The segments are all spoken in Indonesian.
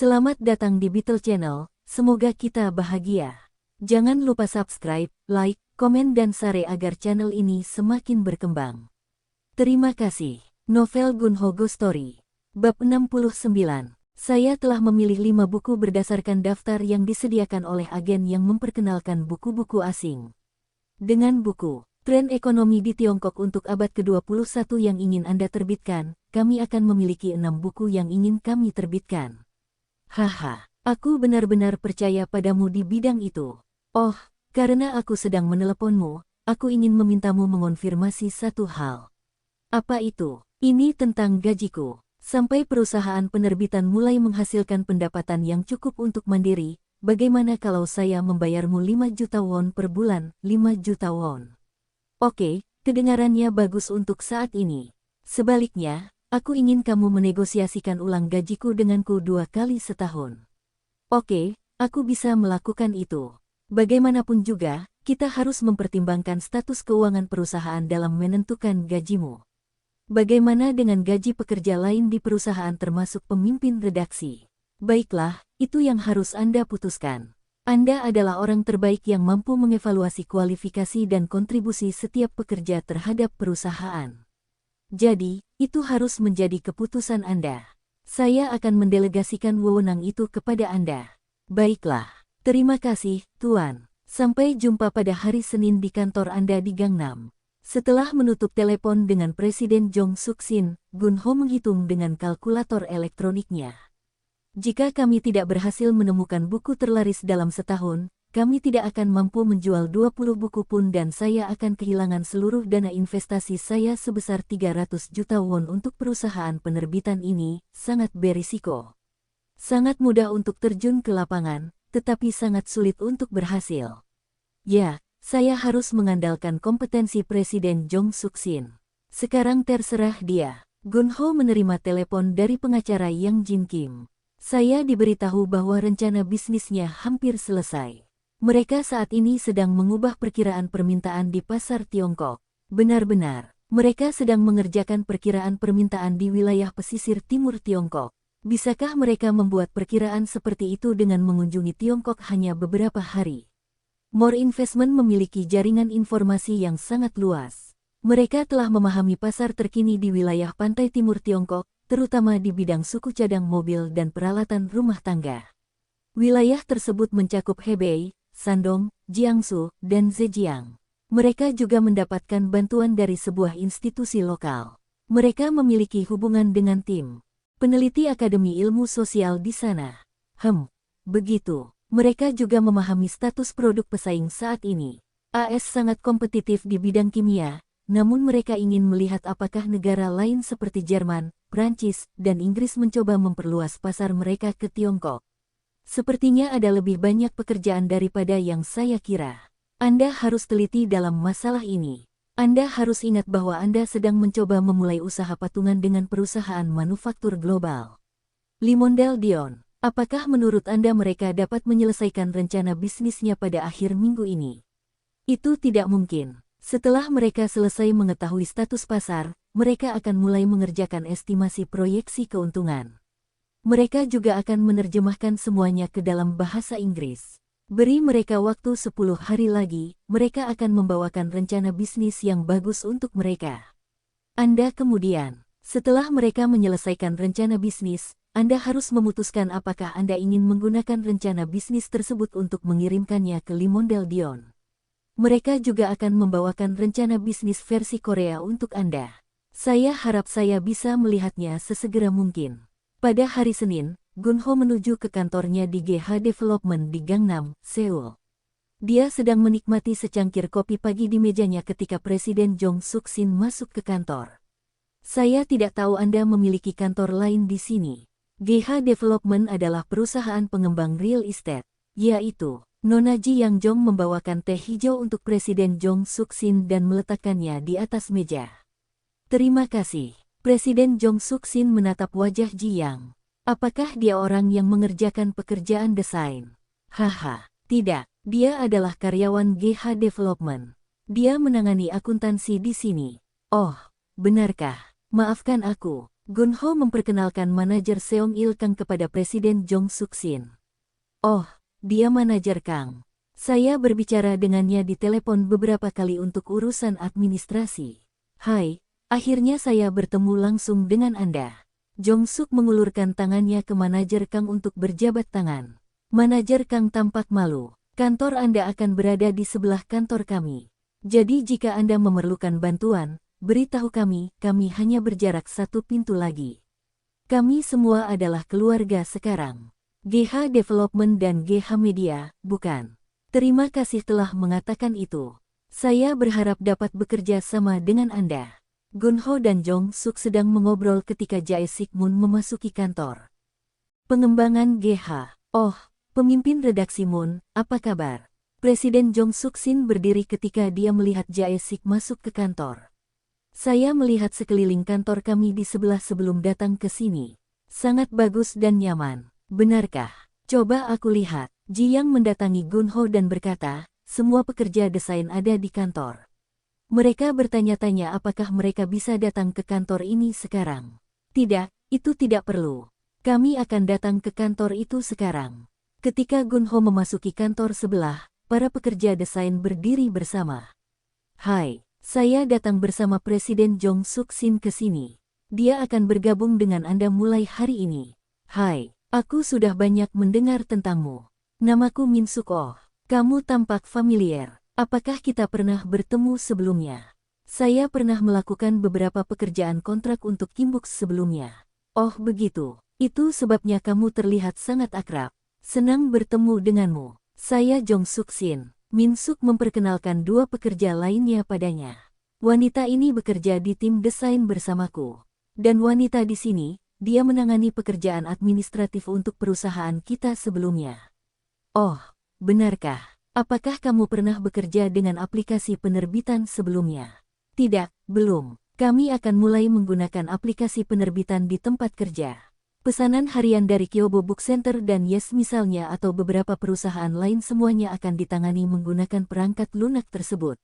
Selamat datang di Beetle Channel, semoga kita bahagia. Jangan lupa subscribe, like, komen dan share agar channel ini semakin berkembang. Terima kasih. Novel Gunho Ghost Story. Bab 69. Saya telah memilih 5 buku berdasarkan daftar yang disediakan oleh agen yang memperkenalkan buku-buku asing. Dengan buku Tren Ekonomi di Tiongkok untuk abad ke-21 yang ingin Anda terbitkan, kami akan memiliki 6 buku yang ingin kami terbitkan. Haha, aku benar-benar percaya padamu di bidang itu. Oh, karena aku sedang meneleponmu, aku ingin memintamu mengonfirmasi satu hal. Apa itu? Ini tentang gajiku. Sampai perusahaan penerbitan mulai menghasilkan pendapatan yang cukup untuk mandiri, bagaimana kalau saya membayarmu 5 juta won per bulan, 5 juta won? Oke, kedengarannya bagus untuk saat ini. Sebaliknya, aku ingin kamu menegosiasikan ulang gajiku denganku 2 kali setahun. Oke, aku bisa melakukan itu. Bagaimanapun juga, kita harus mempertimbangkan status keuangan perusahaan dalam menentukan gajimu. Bagaimana dengan gaji pekerja lain di perusahaan termasuk pemimpin redaksi? Baiklah, itu yang harus Anda putuskan. Anda adalah orang terbaik yang mampu mengevaluasi kualifikasi dan kontribusi setiap pekerja terhadap perusahaan. Jadi, itu harus menjadi keputusan Anda. Saya akan mendelegasikan wewenang itu kepada Anda. Baiklah, terima kasih, Tuan. Sampai jumpa pada hari Senin di kantor Anda di Gangnam. Setelah menutup telepon dengan Presiden Jong Suk-sin, Gunho menghitung dengan kalkulator elektroniknya. Jika kami tidak berhasil menemukan buku terlaris dalam setahun, kami tidak akan mampu menjual 20 buku pun dan saya akan kehilangan seluruh dana investasi saya sebesar 300 juta won untuk perusahaan penerbitan ini, sangat berisiko. Sangat mudah untuk terjun ke lapangan, tetapi sangat sulit untuk berhasil. Ya, saya harus mengandalkan kompetensi Presiden Jong Suk-sin. Sekarang terserah dia. Gunho menerima telepon dari pengacara Yang Jin Kim. Saya diberitahu bahwa rencana bisnisnya hampir selesai. Mereka saat ini sedang mengubah perkiraan permintaan di pasar Tiongkok. Benar-benar, mereka sedang mengerjakan perkiraan permintaan di wilayah pesisir timur Tiongkok. Bisakah mereka membuat perkiraan seperti itu dengan mengunjungi Tiongkok hanya beberapa hari? More Investment memiliki jaringan informasi yang sangat luas. Mereka telah memahami pasar terkini di wilayah pantai timur Tiongkok, terutama di bidang suku cadang mobil dan peralatan rumah tangga. Wilayah tersebut mencakup Hebei, Shandong, Jiangsu, dan Zhejiang. Mereka juga mendapatkan bantuan dari sebuah institusi lokal. Mereka memiliki hubungan dengan tim peneliti Akademi Ilmu Sosial di sana. Begitu. Mereka juga memahami status produk pesaing saat ini. AS sangat kompetitif di bidang kimia, namun mereka ingin melihat apakah negara lain seperti Jerman, Prancis, dan Inggris mencoba memperluas pasar mereka ke Tiongkok. Sepertinya ada lebih banyak pekerjaan daripada yang saya kira. Anda harus teliti dalam masalah ini. Anda harus ingat bahwa Anda sedang mencoba memulai usaha patungan dengan perusahaan manufaktur global. Limondale Dion, apakah menurut Anda mereka dapat menyelesaikan rencana bisnisnya pada akhir minggu ini? Itu tidak mungkin. Setelah mereka selesai mengetahui status pasar, mereka akan mulai mengerjakan estimasi proyeksi keuntungan. Mereka juga akan menerjemahkan semuanya ke dalam bahasa Inggris. Beri mereka waktu 10 hari lagi, mereka akan membawakan rencana bisnis yang bagus untuk mereka. Anda kemudian, setelah mereka menyelesaikan rencana bisnis, Anda harus memutuskan apakah Anda ingin menggunakan rencana bisnis tersebut untuk mengirimkannya ke Limondale Dion. Mereka juga akan membawakan rencana bisnis versi Korea untuk Anda. Saya harap saya bisa melihatnya sesegera mungkin. Pada hari Senin, Gunho menuju ke kantornya di GH Development di Gangnam, Seoul. Dia sedang menikmati secangkir kopi pagi di mejanya ketika Presiden Jong Suk-sin masuk ke kantor. Saya tidak tahu Anda memiliki kantor lain di sini. GH Development adalah perusahaan pengembang real estate, yaitu Nona Ji Yang Jong membawakan teh hijau untuk Presiden Jong Suk-sin dan meletakkannya di atas meja. Terima kasih. Presiden Jong Suk-sin menatap wajah Ji Yang. Apakah dia orang yang mengerjakan pekerjaan desain? Haha, tidak. Dia adalah karyawan GH Development. Dia menangani akuntansi di sini. Oh, benarkah? Maafkan aku. Gunho memperkenalkan manajer Seong Il Kang kepada Presiden Jong Suk Sin. Oh, dia manajer Kang. Saya berbicara dengannya di telepon beberapa kali untuk urusan administrasi. Hai, akhirnya saya bertemu langsung dengan Anda. Jong Suk mengulurkan tangannya ke manajer Kang untuk berjabat tangan. Manajer Kang tampak malu. Kantor Anda akan berada di sebelah kantor kami. Jadi jika Anda memerlukan bantuan, beritahu kami hanya berjarak satu pintu lagi. Kami semua adalah keluarga sekarang. GH Development dan GH Media, bukan? Terima kasih telah mengatakan itu. Saya berharap dapat bekerja sama dengan Anda. Gunho dan Jong Suk sedang mengobrol ketika Jae Sik Moon memasuki kantor. Pengembangan GH. Oh, pemimpin redaksi Moon, apa kabar? Presiden Jong Suk Sin berdiri ketika dia melihat Jae Sik masuk ke kantor. Saya melihat sekeliling kantor kami di sebelah sebelum datang ke sini. Sangat bagus dan nyaman. Benarkah? Coba aku lihat. Ji Yang mendatangi Gunho dan berkata, semua pekerja desain ada di kantor. Mereka bertanya-tanya apakah mereka bisa datang ke kantor ini sekarang. Tidak, itu tidak perlu. Kami akan datang ke kantor itu sekarang. Ketika Gunho memasuki kantor sebelah, para pekerja desain berdiri bersama. Hai, saya datang bersama Presiden Jong Suk Sin ke sini. Dia akan bergabung dengan Anda mulai hari ini. Hai, aku sudah banyak mendengar tentangmu. Namaku Min Suk Oh. Kamu tampak familiar. Apakah kita pernah bertemu sebelumnya? Saya pernah melakukan beberapa pekerjaan kontrak untuk Kimbux sebelumnya. Oh begitu. Itu sebabnya kamu terlihat sangat akrab. Senang bertemu denganmu. Saya Jong Suk Sin. Min Suk memperkenalkan dua pekerja lainnya padanya. Wanita ini bekerja di tim desain bersamaku. Dan wanita di sini, dia menangani pekerjaan administratif untuk perusahaan kita sebelumnya. Oh, benarkah? Apakah kamu pernah bekerja dengan aplikasi penerbitan sebelumnya? Tidak, belum. Kami akan mulai menggunakan aplikasi penerbitan di tempat kerja. Pesanan harian dari Kyobo Book Center dan Yes misalnya atau beberapa perusahaan lain semuanya akan ditangani menggunakan perangkat lunak tersebut.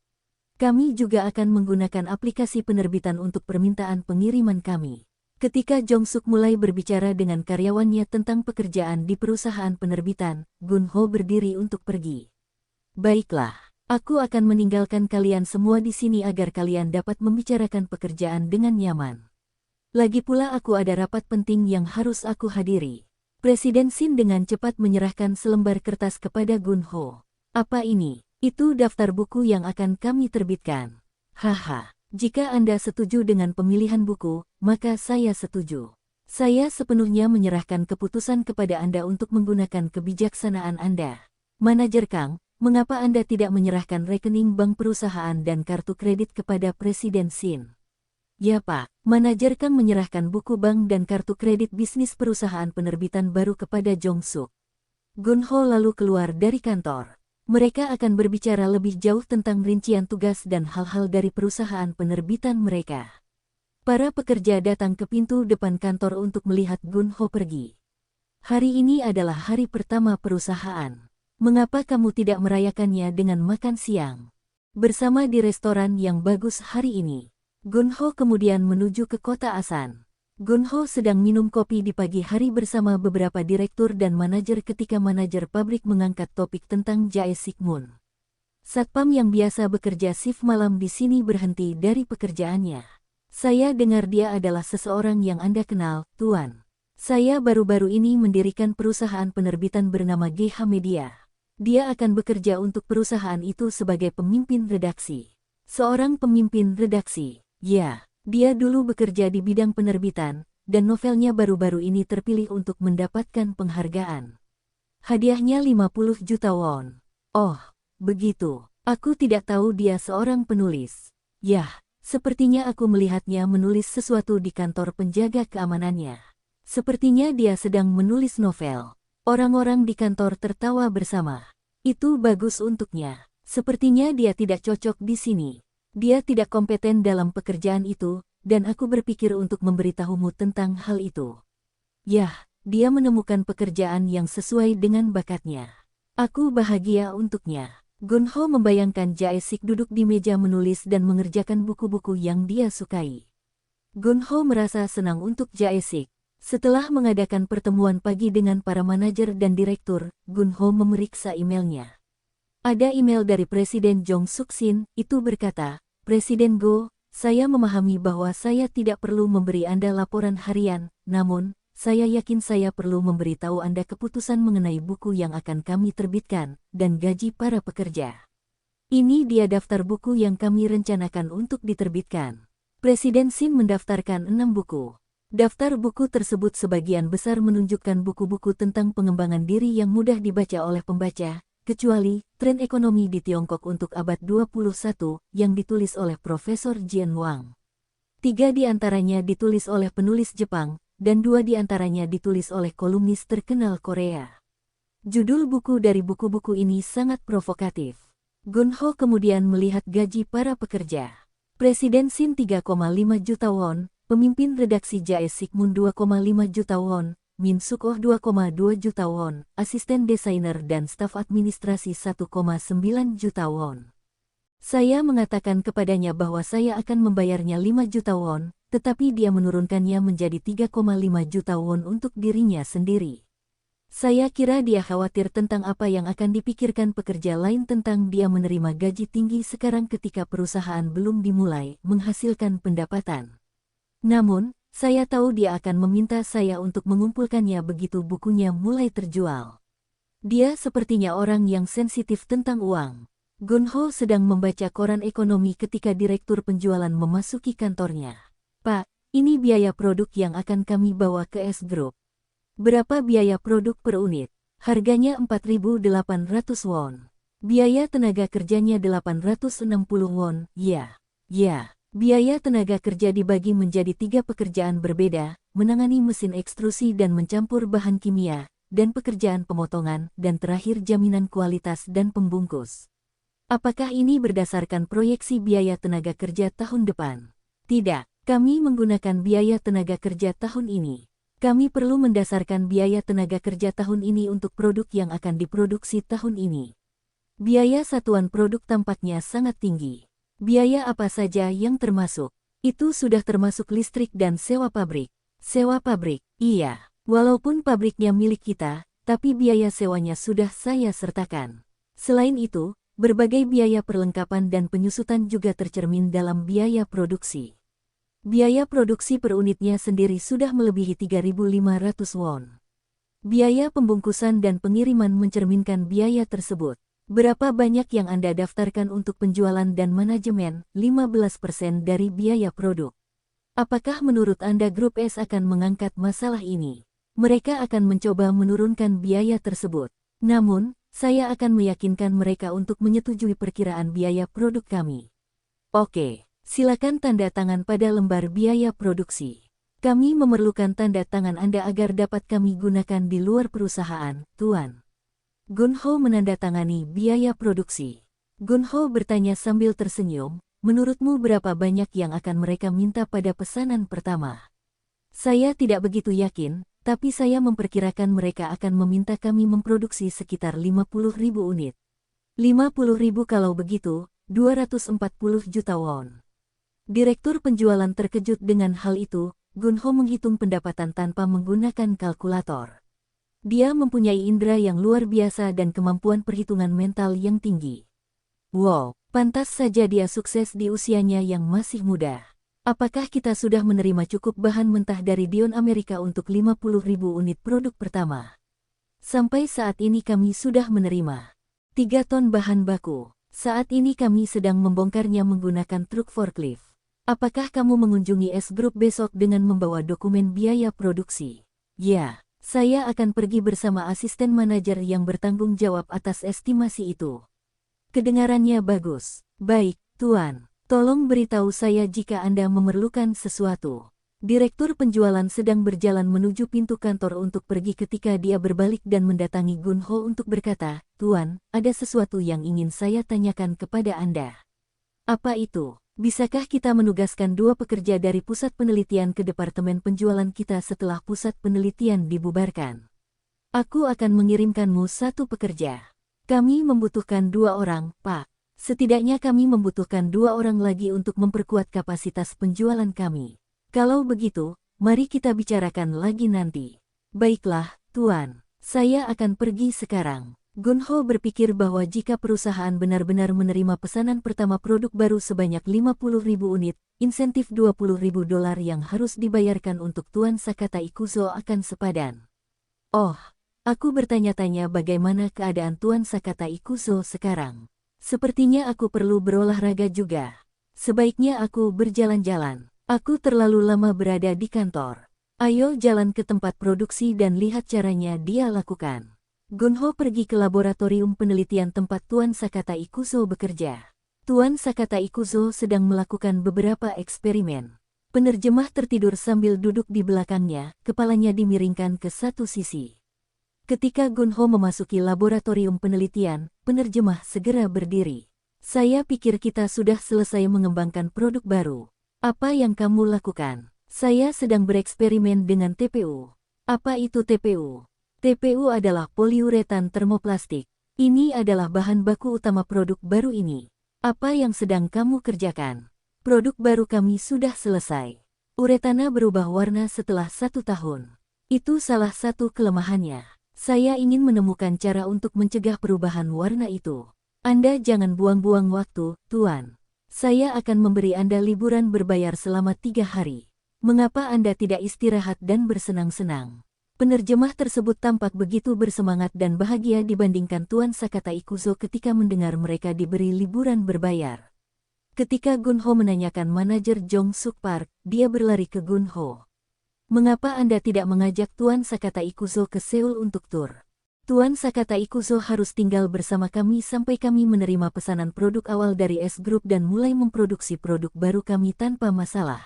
Kami juga akan menggunakan aplikasi penerbitan untuk permintaan pengiriman kami. Ketika Jong Suk mulai berbicara dengan karyawannya tentang pekerjaan di perusahaan penerbitan, Gunho berdiri untuk pergi. Baiklah, aku akan meninggalkan kalian semua di sini agar kalian dapat membicarakan pekerjaan dengan nyaman. Lagi pula aku ada rapat penting yang harus aku hadiri. Presiden Sin dengan cepat menyerahkan selembar kertas kepada Gunho. Apa ini? Itu daftar buku yang akan kami terbitkan. Haha, jika Anda setuju dengan pemilihan buku, maka saya setuju. Saya sepenuhnya menyerahkan keputusan kepada Anda untuk menggunakan kebijaksanaan Anda. Manajer Kang, mengapa Anda tidak menyerahkan rekening bank perusahaan dan kartu kredit kepada Presiden Sin? Ya Pak, manajer Kang menyerahkan buku bank dan kartu kredit bisnis perusahaan penerbitan baru kepada Jong Suk. Gunho lalu keluar dari kantor. Mereka akan berbicara lebih jauh tentang rincian tugas dan hal-hal dari perusahaan penerbitan mereka. Para pekerja datang ke pintu depan kantor untuk melihat Gunho pergi. Hari ini adalah hari pertama perusahaan. Mengapa kamu tidak merayakannya dengan makan siang bersama di restoran yang bagus hari ini? Gunho kemudian menuju ke kota Asan. Gunho sedang minum kopi di pagi hari bersama beberapa direktur dan manajer ketika manajer pabrik mengangkat topik tentang Jae Sik Moon. Satpam yang biasa bekerja shift malam di sini berhenti dari pekerjaannya. Saya dengar dia adalah seseorang yang Anda kenal, Tuan. Saya baru-baru ini mendirikan perusahaan penerbitan bernama GH Media. Dia akan bekerja untuk perusahaan itu sebagai pemimpin redaksi. Seorang pemimpin redaksi. Ya, dia dulu bekerja di bidang penerbitan, dan novelnya baru-baru ini terpilih untuk mendapatkan penghargaan. Hadiahnya 50 juta won. Oh, begitu. Aku tidak tahu dia seorang penulis. Yah, sepertinya aku melihatnya menulis sesuatu di kantor penjaga keamanannya. Sepertinya dia sedang menulis novel. Orang-orang di kantor tertawa bersama. Itu bagus untuknya. Sepertinya dia tidak cocok di sini. Dia tidak kompeten dalam pekerjaan itu, dan aku berpikir untuk memberitahumu tentang hal itu. Yah, dia menemukan pekerjaan yang sesuai dengan bakatnya. Aku bahagia untuknya. Gunho membayangkan Jae Sik duduk di meja menulis dan mengerjakan buku-buku yang dia sukai. Gun Ho merasa senang untuk Jae-sik. Setelah mengadakan pertemuan pagi dengan para manajer dan direktur, Gun Ho memeriksa emailnya. Ada email dari Presiden Jong Suk Sin, itu berkata, "Presiden Go, saya memahami bahwa saya tidak perlu memberi Anda laporan harian, namun, saya yakin saya perlu memberitahu Anda keputusan mengenai buku yang akan kami terbitkan, dan gaji para pekerja. Ini dia daftar buku yang kami rencanakan untuk diterbitkan." Presiden Sin mendaftarkan 6 buku. Daftar buku tersebut sebagian besar menunjukkan buku-buku tentang pengembangan diri yang mudah dibaca oleh pembaca, kecuali Tren Ekonomi di Tiongkok untuk Abad 21 yang ditulis oleh Profesor Jian Wang. 3 di antaranya ditulis oleh penulis Jepang, dan 2 di antaranya ditulis oleh kolumnis terkenal Korea. Judul buku dari buku-buku ini sangat provokatif. Gun Ho kemudian melihat gaji para pekerja. Presiden Sin 3,5 juta won, pemimpin redaksi Jae-sik Moon 2,5 juta won, Min Suk-oh 2,2 juta won, asisten desainer dan staf administrasi 1,9 juta won. Saya mengatakan kepadanya bahwa saya akan membayarnya 5 juta won, tetapi dia menurunkannya menjadi 3,5 juta won untuk dirinya sendiri. Saya kira dia khawatir tentang apa yang akan dipikirkan pekerja lain tentang dia menerima gaji tinggi sekarang ketika perusahaan belum dimulai menghasilkan pendapatan. Namun, saya tahu dia akan meminta saya untuk mengumpulkannya begitu bukunya mulai terjual. Dia sepertinya orang yang sensitif tentang uang. Gun Ho sedang membaca koran ekonomi ketika direktur penjualan memasuki kantornya. "Pak, ini biaya produk yang akan kami bawa ke S Group." "Berapa biaya produk per unit?" "Harganya 4.800 won. Biaya tenaga kerjanya 860 won." Ya. Biaya tenaga kerja dibagi menjadi 3 pekerjaan berbeda, menangani mesin ekstrusi dan mencampur bahan kimia, dan pekerjaan pemotongan, dan terakhir jaminan kualitas dan pembungkus. Apakah ini berdasarkan proyeksi biaya tenaga kerja tahun depan? Tidak, kami menggunakan biaya tenaga kerja tahun ini. Kami perlu mendasarkan biaya tenaga kerja tahun ini untuk produk yang akan diproduksi tahun ini. Biaya satuan produk tampaknya sangat tinggi. Biaya apa saja yang termasuk? Itu sudah termasuk listrik dan sewa pabrik. Sewa pabrik, iya. Walaupun pabriknya milik kita, tapi biaya sewanya sudah saya sertakan. Selain itu, berbagai biaya perlengkapan dan penyusutan juga tercermin dalam biaya produksi. Biaya produksi per unitnya sendiri sudah melebihi 3.500 won. Biaya pembungkusan dan pengiriman mencerminkan biaya tersebut. Berapa banyak yang Anda daftarkan untuk penjualan dan manajemen? 15% dari biaya produk. Apakah menurut Anda Grup S akan mengangkat masalah ini? Mereka akan mencoba menurunkan biaya tersebut. Namun, saya akan meyakinkan mereka untuk menyetujui perkiraan biaya produk kami. Oke. Silakan tanda tangan pada lembar biaya produksi. Kami memerlukan tanda tangan Anda agar dapat kami gunakan di luar perusahaan, Tuan. Gun Ho menandatangani biaya produksi. Gun Ho bertanya sambil tersenyum, "Menurutmu berapa banyak yang akan mereka minta pada pesanan pertama?" "Saya tidak begitu yakin, tapi saya memperkirakan mereka akan meminta kami memproduksi sekitar 50.000 unit. 50.000 kalau begitu, 240 juta won." Direktur penjualan terkejut dengan hal itu. Gun Ho menghitung pendapatan tanpa menggunakan kalkulator. Dia mempunyai indera yang luar biasa dan kemampuan perhitungan mental yang tinggi. Wow, pantas saja dia sukses di usianya yang masih muda. Apakah kita sudah menerima cukup bahan mentah dari Dion Amerika untuk 50.000 unit produk pertama? Sampai saat ini kami sudah menerima 3 ton bahan baku. Saat ini kami sedang membongkarnya menggunakan truk forklift. Apakah kamu mengunjungi S Group besok dengan membawa dokumen biaya produksi? Ya, saya akan pergi bersama asisten manajer yang bertanggung jawab atas estimasi itu. Kedengarannya bagus. Baik, Tuan. Tolong beritahu saya jika Anda memerlukan sesuatu. Direktur penjualan sedang berjalan menuju pintu kantor untuk pergi ketika dia berbalik dan mendatangi Gun Ho untuk berkata, "Tuan, ada sesuatu yang ingin saya tanyakan kepada Anda." "Apa itu?" "Bisakah kita menugaskan 2 pekerja dari pusat penelitian ke departemen penjualan kita setelah pusat penelitian dibubarkan?" "Aku akan mengirimkanmu 1 pekerja. Kami membutuhkan 2 orang, Pak. Setidaknya kami membutuhkan 2 orang lagi untuk memperkuat kapasitas penjualan kami. Kalau begitu, mari kita bicarakan lagi nanti. Baiklah, Tuan. Saya akan pergi sekarang. Gunho berpikir bahwa jika perusahaan benar-benar menerima pesanan pertama produk baru sebanyak 50.000 unit, insentif $20.000 yang harus dibayarkan untuk Tuan Sakata Ikuzo akan sepadan. Oh, aku bertanya-tanya bagaimana keadaan Tuan Sakata Ikuzo sekarang. Sepertinya aku perlu berolahraga juga. Sebaiknya aku berjalan-jalan. Aku terlalu lama berada di kantor. Ayo jalan ke tempat produksi dan lihat caranya dia lakukan. Gunho pergi ke laboratorium penelitian tempat Tuan Sakata Ikuzo bekerja. Tuan Sakata Ikuzo sedang melakukan beberapa eksperimen. Penerjemah tertidur sambil duduk di belakangnya, kepalanya dimiringkan ke satu sisi. Ketika Gunho memasuki laboratorium penelitian, penerjemah segera berdiri. Saya pikir kita sudah selesai mengembangkan produk baru. Apa yang kamu lakukan? Saya sedang bereksperimen dengan TPU. Apa itu TPU? TPU adalah poliuretan termoplastik. Ini adalah bahan baku utama produk baru ini. Apa yang sedang kamu kerjakan? Produk baru kami sudah selesai. Uretana berubah warna setelah 1 tahun. Itu salah satu kelemahannya. Saya ingin menemukan cara untuk mencegah perubahan warna itu. Anda jangan buang-buang waktu, Tuan. Saya akan memberi Anda liburan berbayar selama 3 hari. Mengapa Anda tidak istirahat dan bersenang-senang? Penerjemah tersebut tampak begitu bersemangat dan bahagia dibandingkan Tuan Sakata Ikuzo ketika mendengar mereka diberi liburan berbayar. Ketika Gunho menanyakan manajer Jong Suk Park, dia berlari ke Gunho. Mengapa Anda tidak mengajak Tuan Sakata Ikuzo ke Seoul untuk tur? Tuan Sakata Ikuzo harus tinggal bersama kami sampai kami menerima pesanan produk awal dari S Group dan mulai memproduksi produk baru kami tanpa masalah.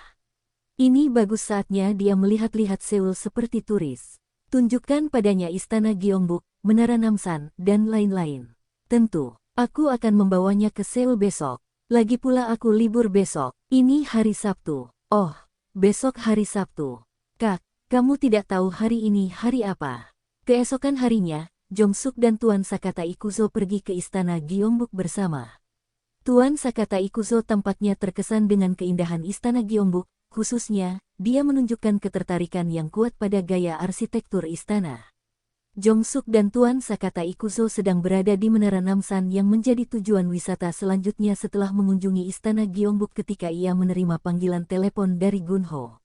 Ini bagus saatnya dia melihat-lihat Seoul seperti turis. Tunjukkan padanya Istana Gyeongbuk, Menara Namsan, dan lain-lain. Tentu, aku akan membawanya ke Seoul besok. Lagi pula aku libur besok. Ini hari Sabtu. Oh, besok hari Sabtu. Kak, kamu tidak tahu hari ini hari apa? Keesokan harinya, Jong Suk dan Tuan Sakata Ikuzo pergi ke Istana Gyeongbuk bersama. Tuan Sakata Ikuzo tampaknya terkesan dengan keindahan Istana Gyeongbuk. Khususnya, dia menunjukkan ketertarikan yang kuat pada gaya arsitektur istana. Jong Suk dan Tuan Sakata Ikuzo sedang berada di Menara Namsan yang menjadi tujuan wisata selanjutnya setelah mengunjungi Istana Gyeongbuk ketika ia menerima panggilan telepon dari Gunho.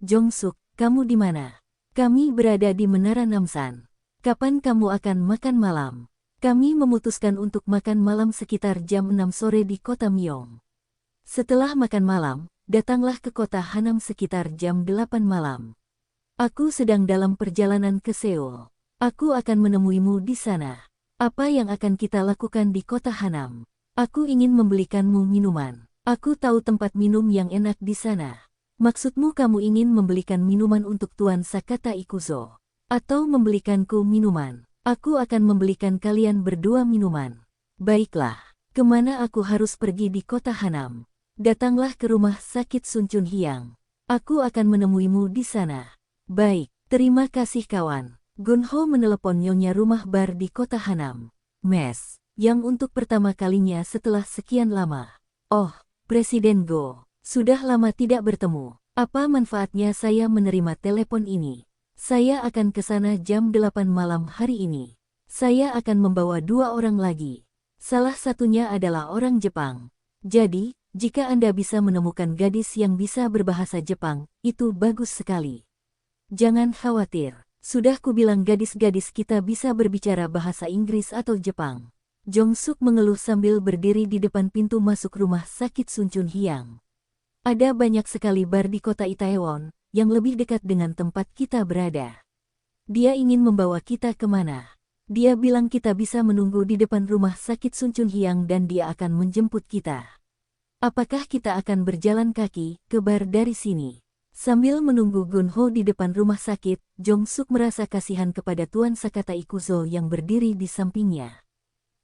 Jong Suk, kamu di mana? Kami berada di Menara Namsan. Kapan kamu akan makan malam? Kami memutuskan untuk makan malam sekitar jam 6 sore di kota Myeong. Setelah makan malam, datanglah ke kota Hanam sekitar jam 8 malam. Aku sedang dalam perjalanan ke Seoul. Aku akan menemuimu di sana. Apa yang akan kita lakukan di kota Hanam? Aku ingin membelikanmu minuman. Aku tahu tempat minum yang enak di sana. Maksudmu kamu ingin membelikan minuman untuk Tuan Sakata Ikuzo? Atau membelikanku minuman? Aku akan membelikan kalian berdua minuman. Baiklah, kemana aku harus pergi di kota Hanam? Datanglah ke rumah sakit Sun Chun Hyang. Aku akan menemuimu di sana. Baik, terima kasih kawan. Gunho menelepon nyonya rumah bar di kota Hanam. Mes, yang untuk pertama kalinya setelah sekian lama. Oh, Presiden Go, sudah lama tidak bertemu. Apa manfaatnya saya menerima telepon ini? Saya akan ke sana jam 8 malam hari ini. Saya akan membawa 2 orang lagi. Salah satunya adalah orang Jepang. Jadi, jika Anda bisa menemukan gadis yang bisa berbahasa Jepang, itu bagus sekali. Jangan khawatir, sudah kubilang gadis-gadis kita bisa berbicara bahasa Inggris atau Jepang. Jong Suk mengeluh sambil berdiri di depan pintu masuk rumah sakit Sun Chun Hyang. Ada banyak sekali bar di kota Itaewon, yang lebih dekat dengan tempat kita berada. Dia ingin membawa kita kemana? Dia bilang kita bisa menunggu di depan rumah sakit Sun Chun Hyang dan dia akan menjemput kita. Apakah kita akan berjalan kaki ke bar dari sini? Sambil menunggu Gunho di depan rumah sakit, Jong Suk merasa kasihan kepada Tuan Sakata Ikuzo yang berdiri di sampingnya.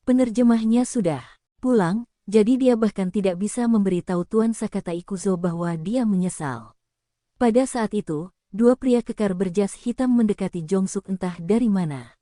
Penerjemahnya sudah pulang, jadi dia bahkan tidak bisa memberitahu Tuan Sakata Ikuzo bahwa dia menyesal. Pada saat itu, 2 pria kekar berjas hitam mendekati Jong Suk entah dari mana.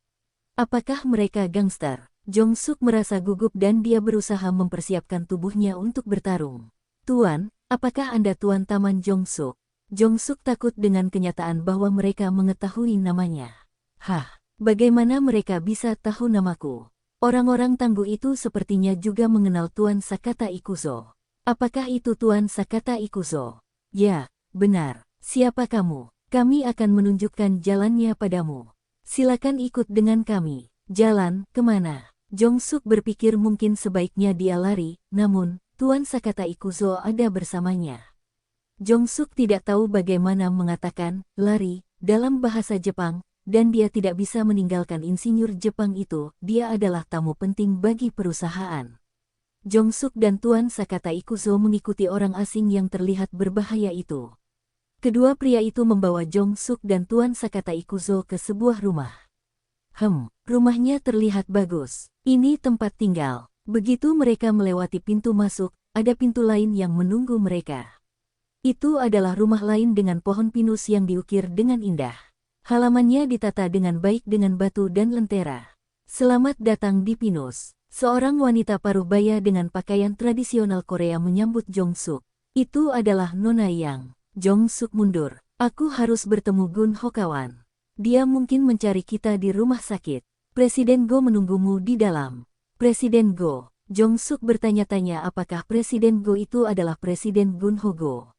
Apakah mereka gangster? Jong Suk merasa gugup dan dia berusaha mempersiapkan tubuhnya untuk bertarung. Tuan, apakah Anda Tuan Taman Jong Suk? Jong Suk takut dengan kenyataan bahwa mereka mengetahui namanya. Hah, bagaimana mereka bisa tahu namaku? Orang-orang tangguh itu sepertinya juga mengenal Tuan Sakata Ikuzo. Apakah itu Tuan Sakata Ikuzo? Ya, benar. Siapa kamu? Kami akan menunjukkan jalannya padamu. Silakan ikut dengan kami. Jalan, kemana? Jong Suk berpikir mungkin sebaiknya dia lari, namun, Tuan Sakata Ikuzo ada bersamanya. Jong Suk tidak tahu bagaimana mengatakan lari dalam bahasa Jepang, dan dia tidak bisa meninggalkan insinyur Jepang itu. Dia adalah tamu penting bagi perusahaan. Jong Suk dan Tuan Sakata Ikuzo mengikuti orang asing yang terlihat berbahaya itu. Kedua pria itu membawa Jong Suk dan Tuan Sakata Ikuzo ke sebuah rumah. Rumahnya terlihat bagus. Ini tempat tinggal. Begitu mereka melewati pintu masuk, ada pintu lain yang menunggu mereka. Itu adalah rumah lain dengan pohon pinus yang diukir dengan indah. Halamannya ditata dengan baik dengan batu dan lentera. Selamat datang di Pinus. Seorang wanita paruh baya dengan pakaian tradisional Korea menyambut Jong Suk. Itu adalah Nona Yang. Jong Suk mundur. Aku harus bertemu Gun Ho kawan. Dia mungkin mencari kita di rumah sakit. Presiden Go menunggumu di dalam. Presiden Go. Jong Suk bertanya-tanya apakah Presiden Go itu adalah Presiden Gun Ho Go.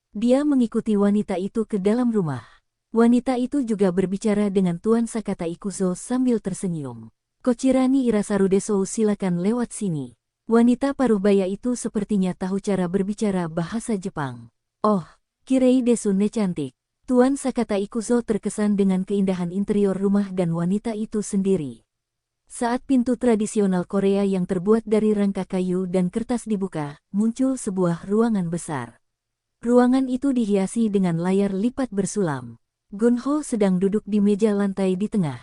Dia mengikuti wanita itu ke dalam rumah. Wanita itu juga berbicara dengan Tuan Sakata Ikuzo sambil tersenyum. Kochirani Irasaru Deso, silakan lewat sini. Wanita paruh baya itu sepertinya tahu cara berbicara bahasa Jepang. Oh, Kirei Desu ne cantik. Tuan Sakata Ikuzo terkesan dengan keindahan interior rumah dan wanita itu sendiri. Saat pintu tradisional Korea yang terbuat dari rangka kayu dan kertas dibuka, muncul sebuah ruangan besar. Ruangan itu dihiasi dengan layar lipat bersulam. Gun Ho sedang duduk di meja lantai di tengah.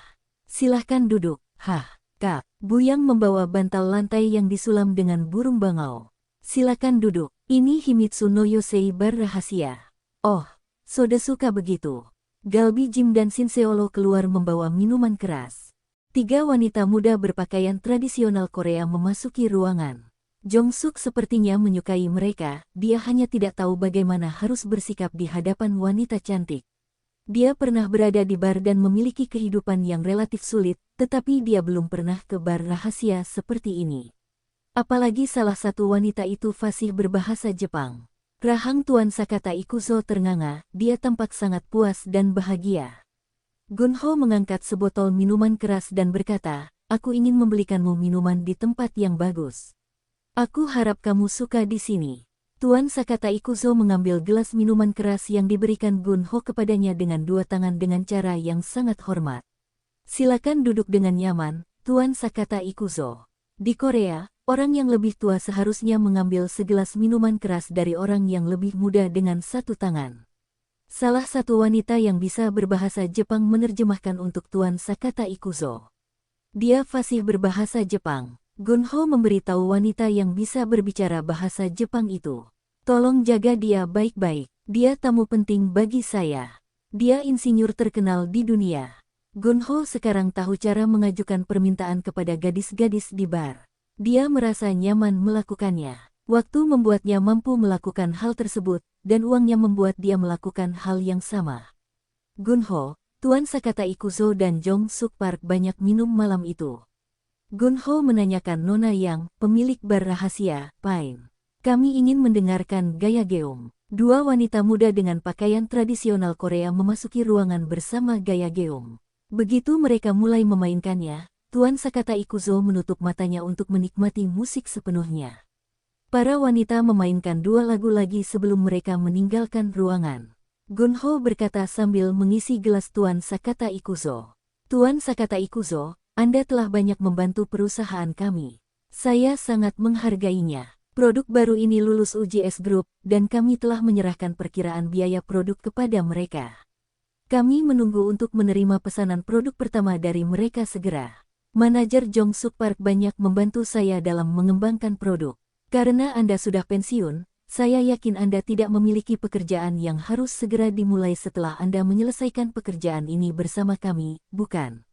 Silahkan duduk. Hah, Kak. Buyang membawa bantal lantai yang disulam dengan burung bangau. Silakan duduk. Ini Himitsu no Yosei bar rahasia. Oh, Soda suka begitu. Galbi Jim dan Shinseolo keluar membawa minuman keras. Tiga wanita muda berpakaian tradisional Korea memasuki ruangan. Jong Suk sepertinya menyukai mereka, dia hanya tidak tahu bagaimana harus bersikap di hadapan wanita cantik. Dia pernah berada di bar dan memiliki kehidupan yang relatif sulit, tetapi dia belum pernah ke bar rahasia seperti ini. Apalagi salah satu wanita itu fasih berbahasa Jepang. Rahang Tuan Sakata Ikuzo ternganga, dia tampak sangat puas dan bahagia. Gun Ho mengangkat sebotol minuman keras dan berkata, aku ingin membelikanmu minuman di tempat yang bagus. Aku harap kamu suka di sini. Tuan Sakata Ikuzo mengambil gelas minuman keras yang diberikan Gun Ho kepadanya dengan dua tangan dengan cara yang sangat hormat. Silakan duduk dengan nyaman, Tuan Sakata Ikuzo. Di Korea, orang yang lebih tua seharusnya mengambil segelas minuman keras dari orang yang lebih muda dengan satu tangan. Salah satu wanita yang bisa berbahasa Jepang menerjemahkan untuk Tuan Sakata Ikuzo. Dia fasih berbahasa Jepang. Gun Ho memberitahu wanita yang bisa berbicara bahasa Jepang itu. Tolong jaga dia baik-baik. Dia tamu penting bagi saya. Dia insinyur terkenal di dunia. Gun Ho sekarang tahu cara mengajukan permintaan kepada gadis-gadis di bar. Dia merasa nyaman melakukannya. Waktu membuatnya mampu melakukan hal tersebut, dan uangnya membuat dia melakukan hal yang sama. Gun Ho, Tuan Sakata Ikuzo dan Jong Suk Park banyak minum malam itu. Gun Ho menanyakan Nona Yang, pemilik bar rahasia, Pine. Kami ingin mendengarkan gaya geum. Dua wanita muda dengan pakaian tradisional Korea memasuki ruangan bersama gaya geum. Begitu mereka mulai memainkannya, Tuan Sakata Ikuzo menutup matanya untuk menikmati musik sepenuhnya. Para wanita memainkan dua lagu lagi sebelum mereka meninggalkan ruangan. Gun Ho berkata sambil mengisi gelas Tuan Sakata Ikuzo. Tuan Sakata Ikuzo, Anda telah banyak membantu perusahaan kami. Saya sangat menghargainya. Produk baru ini lulus uji S Group, dan kami telah menyerahkan perkiraan biaya produk kepada mereka. Kami menunggu untuk menerima pesanan produk pertama dari mereka segera. Manajer Jong Suk Park banyak membantu saya dalam mengembangkan produk. Karena Anda sudah pensiun, saya yakin Anda tidak memiliki pekerjaan yang harus segera dimulai setelah Anda menyelesaikan pekerjaan ini bersama kami, bukan?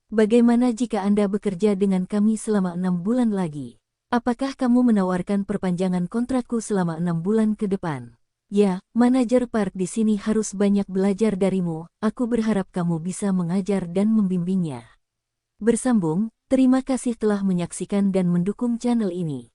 Bagaimana jika Anda bekerja dengan kami selama 6 bulan lagi? Apakah kamu menawarkan perpanjangan kontrakku selama 6 bulan ke depan? Ya, manajer park di sini harus banyak belajar darimu. Aku berharap kamu bisa mengajar dan membimbingnya. Bersambung, terima kasih telah menyaksikan dan mendukung channel ini.